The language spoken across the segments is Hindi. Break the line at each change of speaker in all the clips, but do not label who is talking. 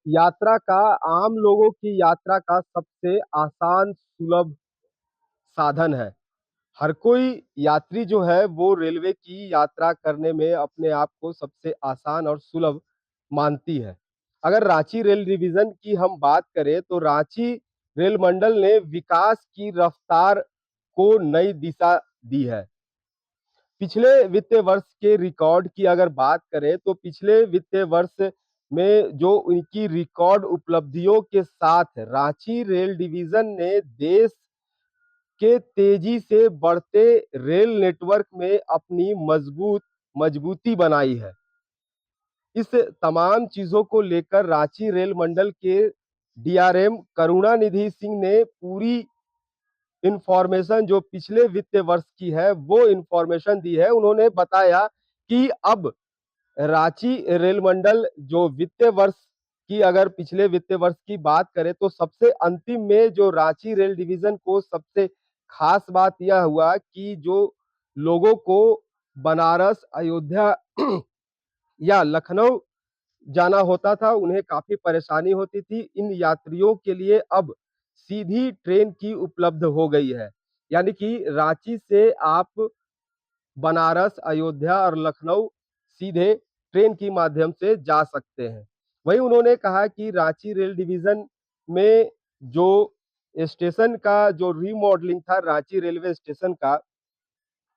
यात्रा का आम लोगों की यात्रा का सबसे आसान सुलभ साधन है। हर कोई यात्री जो है वो रेलवे की यात्रा करने में अपने आप को सबसे आसान और सुलभ मानती है। अगर रांची रेल डिवीजन की हम बात करें तो रांची रेल मंडल ने विकास की रफ्तार को नई दिशा दी है। पिछले वित्तीय वर्ष के रिकॉर्ड की अगर बात करें तो पिछले वित्तीय वर्ष में जो उनकी रिकॉर्ड उपलब्धियों के साथ रांची रेल डिवीजन ने देश के तेजी से बढ़ते रेल नेटवर्क में अपनी मजबूती बनाई है। इस तमाम चीजों को लेकर रांची रेल मंडल के डीआरएम करुणानिधि सिंह ने पूरी इंफॉर्मेशन जो पिछले वित्तीय वर्ष की है वो इंफॉर्मेशन दी है। उन्होंने बताया कि अब रांची रेल मंडल जो वित्तीय वर्ष की अगर पिछले वित्तीय वर्ष की बात करें तो सबसे अंतिम में जो रांची रेल डिवीजन को सबसे खास बात यह हुआ कि जो लोगों को बनारस, अयोध्या या लखनऊ जाना होता था, उन्हें काफी परेशानी होती थी। इन यात्रियों के लिए अब सीधी ट्रेन की उपलब्ध हो गई है। यानी कि रांची से आप बनारस, अयोध्या और लखनऊ सीधे ट्रेन के माध्यम से जा सकते हैं। वहीं उन्होंने कहा कि रांची रेल डिवीजन में जो स्टेशन का जो रीमॉडलिंग था रांची रेलवे स्टेशन का,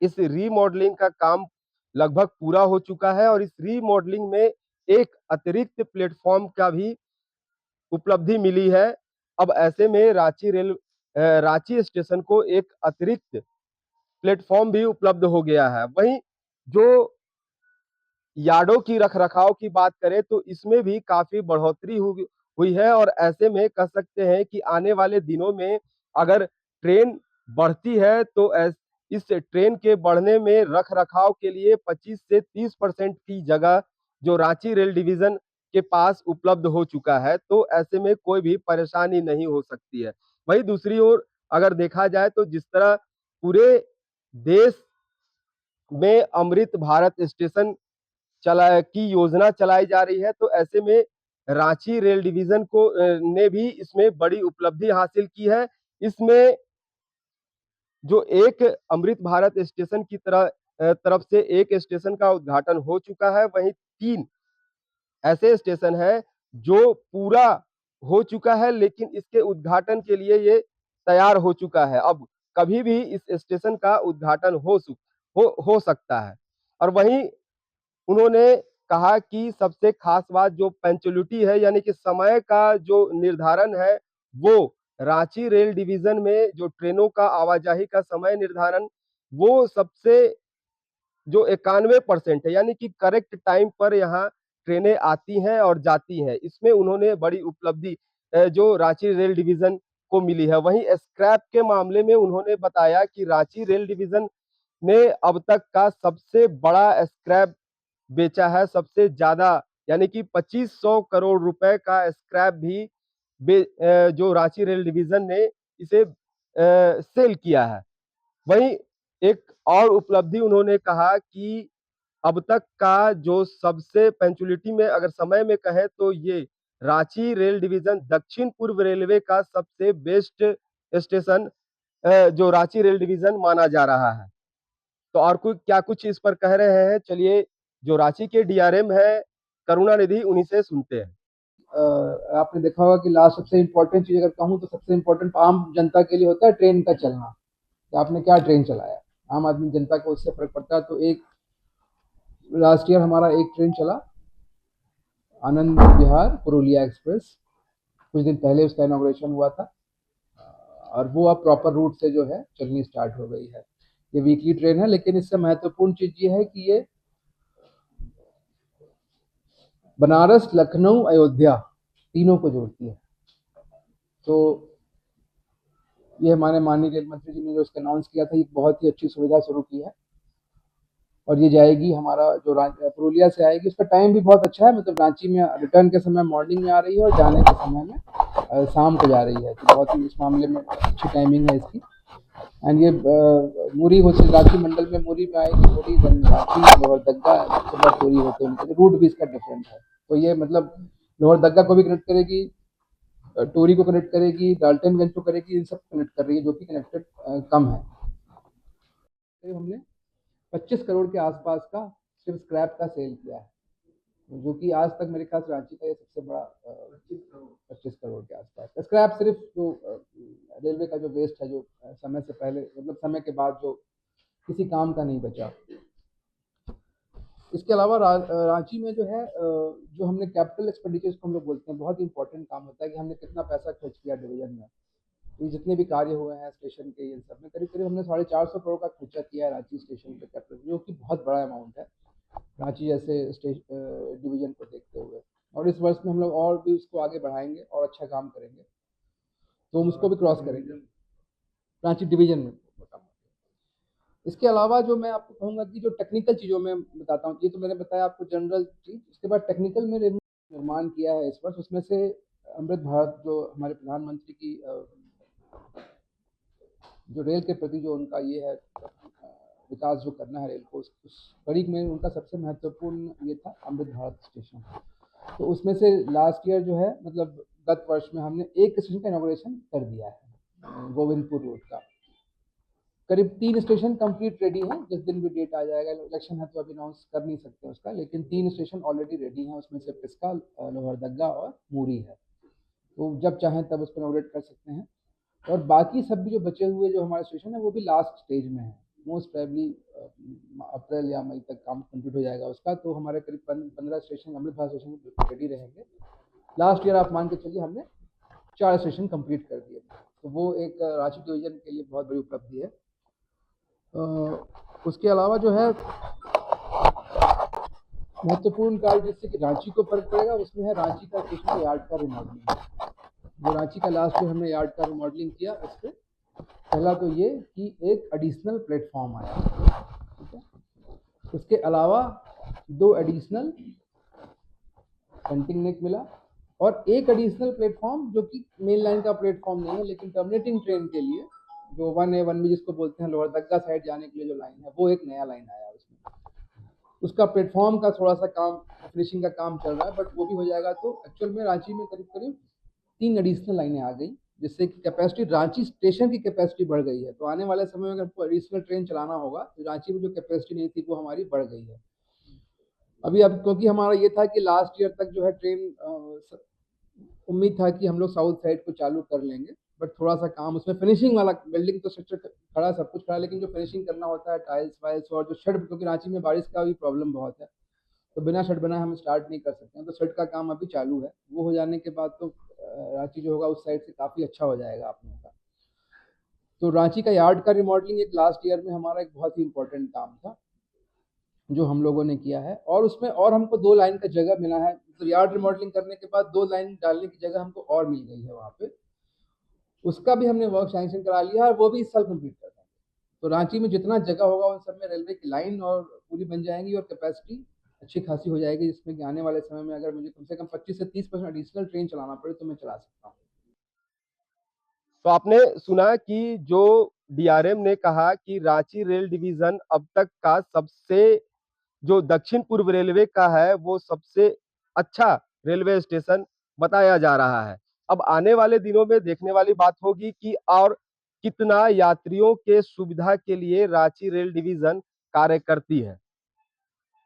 इस रीमॉडलिंग का काम लगभग पूरा हो चुका है और इस रीमॉडलिंग में एक अतिरिक्त प्लेटफॉर्म का भी उपलब्धि मिली है। अब ऐसे में रांची स्टेशन को एक अतिरिक्त प्लेटफॉर्म भी उपलब्ध हो गया है। वहीं जो यार्डों की रखरखाव की बात करें तो इसमें भी काफी बढ़ोतरी हुई है और ऐसे में कह सकते हैं कि आने वाले दिनों में अगर ट्रेन बढ़ती है तो इस ट्रेन के बढ़ने में रखरखाव के लिए 25 से 30% की जगह जो रांची रेल डिवीजन के पास उपलब्ध हो चुका है, तो ऐसे में कोई भी परेशानी नहीं हो सकती है। वहीं दूसरी ओर अगर देखा जाए तो जिस तरह पूरे देश में अमृत भारत स्टेशन की योजना चलाई जा रही है, तो ऐसे में रांची रेल डिवीजन को ने भी इसमें बड़ी उपलब्धि हासिल की है। इसमें जो एक अमृत भारत स्टेशन की तरफ से एक स्टेशन का उद्घाटन हो चुका है, वहीं 3 ऐसे स्टेशन है जो पूरा हो चुका है लेकिन इसके उद्घाटन के लिए ये तैयार हो चुका है। अब कभी भी इस स्टेशन का उद्घाटन हो सकता है। और वहीं उन्होंने कहा कि सबसे खास बात जो पंक्चुअलिटी है यानी कि समय का जो निर्धारण है वो रांची रेल डिवीजन में जो ट्रेनों का आवाजाही का समय निर्धारण वो सबसे जो 91% है, यानी कि करेक्ट टाइम पर यहाँ ट्रेनें आती हैं और जाती हैं। इसमें उन्होंने बड़ी उपलब्धि जो रांची रेल डिवीजन को मिली है। वहीं स्क्रैप के मामले में उन्होंने बताया कि रांची रेल डिवीजन ने अब तक का सबसे बड़ा स्क्रैप बेचा है, सबसे ज्यादा यानी कि 2500 करोड़ रुपए का स्क्रैप भी जो रांची रेल डिवीजन ने इसे सेल किया है। वहीं एक और उपलब्धि उन्होंने कहा कि अब तक का जो सबसे पंक्चुअलिटी में अगर समय में कहें तो ये रांची रेल डिवीजन दक्षिण पूर्व रेलवे का सबसे बेस्ट स्टेशन जो रांची रेल डिवीजन माना जा रहा है। तो और कुछ इस पर कह रहे हैं, चलिए जो रांची के डीआरएम है करुणानिधि उन्हीं से सुनते हैं।
आपने देखा होगा कि लास्ट सबसे इम्पोर्टेंट चीज अगर कहूँ तो सबसे इम्पोर्टेंट आम जनता के लिए होता है ट्रेन का चलना, कि आपने क्या ट्रेन चलाया। आम आदमी जनता को उससे फर्क पड़ता है। तो एक लास्ट ईयर हमारा एक ट्रेन चला, आनंद विहार पुरुलिया एक्सप्रेस। कुछ दिन पहले उसका इनॉग्रेशन हुआ था और वो अब प्रॉपर रूट से जो है चलनी स्टार्ट हो गई है। ये वीकली ट्रेन है, लेकिन इससे महत्वपूर्ण चीज ये है कि ये बनारस, लखनऊ, अयोध्या तीनों को जोड़ती है। तो ये हमारे माननीय रेल मंत्री जी ने जो इसका अनाउंस किया था, ये बहुत ही अच्छी सुविधा शुरू की है और ये जाएगी हमारा जो पुरुलिया से आएगी। इसका टाइम भी बहुत अच्छा है, मतलब रांची में रिटर्न के समय मॉर्निंग में आ रही है और जाने के समय में शाम को जा रही है। तो बहुत ही इस मामले में अच्छी टाइमिंग है इसकी। एंड ये मुरी होती रांची मंडल में मुरी में आएगी, मुरी रांची और दग्गा सुबह पूरी होते हैं, रूट भी इसका डिफरेंट है। तो ये मतलब लोहरदग्गा को भी कनेक्ट करेगी, टोरी को कनेक्ट करेगी, डाल्टनगंज को करेगी, इन सब कनेक्ट कर रही है, जो कि कनेक्टेड कम है। तो हमने 25 करोड़ के आसपास का सिर्फ स्क्रैप का सेल किया है, जो कि आज तक मेरे ख्याल से रांची का ये सबसे बड़ा 25 करोड़ के आसपास स्क्रैप, सिर्फ जो रेलवे का जो वेस्ट है, जो समय से पहले मतलब समय के बाद जो किसी काम का नहीं बचा। इसके अलावा रांची में जो है जो हमने कैपिटल एक्सपेंडिचर्स को हम लोग बोलते हैं, बहुत ही इंपॉर्टेंट काम होता है कि हमने कितना पैसा खर्च किया डिवीजन में। तो जितने भी कार्य हुए हैं स्टेशन के, इन सब में करीब करीब हमने 450 करोड़ का खर्चा किया है रांची स्टेशन पे कैपिटल, जो कि बहुत बड़ा अमाउंट है रांची जैसे डिवीजन को देखते हुए। और इस वर्ष में हम लोग और भी उसको आगे बढ़ाएंगे और अच्छा काम करेंगे, तो हम उसको भी क्रॉस करेंगे रांची डिवीजन में। इसके अलावा जो मैं आपको कहूँगा कि जो टेक्निकल चीज़ों में बताता हूँ, ये तो मैंने बताया आपको जनरल चीज़। इसके बाद टेक्निकल में निर्माण किया है इस वर्ष, उसमें से अमृत भारत जो हमारे प्रधानमंत्री की जो रेल के प्रति जो उनका ये है विकास जो करना है रेल को, उस कड़ी में उनका सबसे महत्वपूर्ण ये था अमृत भारत स्टेशन। तो उसमें से लास्ट ईयर जो है, मतलब गत वर्ष में हमने एक स्टेशन का इनॉग्रेशन कर दिया है, गोविंदपुर रोड का। करीब 3 स्टेशन कंप्लीट रेडी हैं, जिस दिन भी डेट आ जाएगा, इलेक्शन है तो अभी अनाउंस कर नहीं सकते उसका, लेकिन 3 स्टेशन ऑलरेडी रेडी हैं, उसमें से पिस्का, लोहरदग्गा और मूरी है। तो जब चाहें तब उसको इनॉग्रेट कर सकते हैं। और बाकी सब भी जो बचे हुए जो हमारे स्टेशन है वो भी लास्ट स्टेज में है, मोस्ट प्रोबेबली अप्रैल या मई तक काम कंप्लीट हो जाएगा उसका। तो हमारे करीब 15 station Amrit Bharat station ready रहेंगे। लास्ट ईयर आप मान के चलिए हमने 4 स्टेशन कंप्लीट कर दिए, तो वो एक रांची डिवीजन के लिए बहुत बड़ी उपलब्धि है। उसके अलावा जो है महत्वपूर्ण कार्य जिससे कि रांची को फर्क पड़ेगा, उसमें है रांची का स्टेशन यार्ड का रिमॉडलिंग। जो रांची का लास्ट ईयर हमने यार्ड का रिमॉडलिंग किया, उससे पहला तो ये कि एक एडिशनल प्लेटफॉर्म आया, ठीक है। उसके अलावा 2 एडिशनल पंटिंग नेक मिला, और एक एडिशनल प्लेटफॉर्म जो कि मेन लाइन का प्लेटफॉर्म नहीं है, लेकिन टर्मिनेटिंग ट्रेन के लिए जो 1A 1B जिसको बोलते हैं, लोहरदग्गा साइड जाने के लिए जो लाइन है, वो एक नया लाइन आया उसमें। उसका प्लेटफॉर्म का थोड़ा सा काम, फिनिशिंग का काम चल रहा है, बट वो भी हो जाएगा। तो एक्चुअल में रांची में करीब करीब 3 एडिशनल लाइनें आ गई, जिससे कि कैपेसिटी, रांची स्टेशन की कैपेसिटी बढ़ गई है। तो आने वाले समय में अगर हमको एडिशनल ट्रेन चलाना होगा, तो रांची में जो कैपेसिटी नहीं थी वो हमारी बढ़ गई है अभी। अब क्योंकि हमारा ये था कि लास्ट ईयर तक जो है ट्रेन, उम्मीद था कि हम लोग साउथ साइड को चालू कर लेंगे, बट थोड़ा सा काम उसमें फिनिशिंग वाला, बिल्डिंग तो स्ट्रक्चर खड़ा, सब कुछ खड़ा, लेकिन जो फिनिशिंग करना होता है, टाइल्स वाइल्स और जो शेड, क्योंकि रांची में बारिश का भी प्रॉब्लम बहुत है, तो बिना शेड बनाए हम स्टार्ट नहीं कर सकते हैं। तो शेड का काम अभी चालू है, वो हो जाने के बाद तो रांची जो होगा उस साइड से काफ़ी अच्छा हो जाएगा आप लोगों का। तो रांची का यार्ड का रिमॉडलिंग एक लास्ट ईयर में हमारा एक बहुत ही इंपॉर्टेंट काम था जो हम लोगों ने किया है। और उसमें और हमको 2 लाइन का जगह मिला है, तो यार्ड रिमॉडलिंग करने के बाद 2 लाइन डालने की जगह हमको और मिल गई है वहाँ पे। उसका भी हमने वर्क सैंक्शन करा लिया है, और वो भी इस साल कंप्लीट कर देंगे। तो रांची में जितना जगह होगा उन सब में रेलवे की लाइन और पूरी बन जाएंगी, और कैपेसिटी अच्छी खासी हो जाएगी, जिसमें कि आने वाले समय में अगर मुझे कम से कम 25 से 30% एडिशनल ट्रेन चलाना पड़े तो मैं चला सकता हूँ।
तो आपने सुना कि जो डीआरएम ने कहा कि रांची रेल डिवीजन अब तक का सबसे, जो दक्षिण पूर्व रेलवे का है, वो सबसे अच्छा रेलवे स्टेशन बताया जा रहा है। अब आने वाले दिनों में देखने वाली बात होगी कि और कितना यात्रियों के सुविधा के लिए रांची रेल डिवीजन कार्य करती है।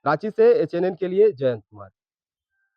रांची से एचएनएन के लिए जयंत कुमार।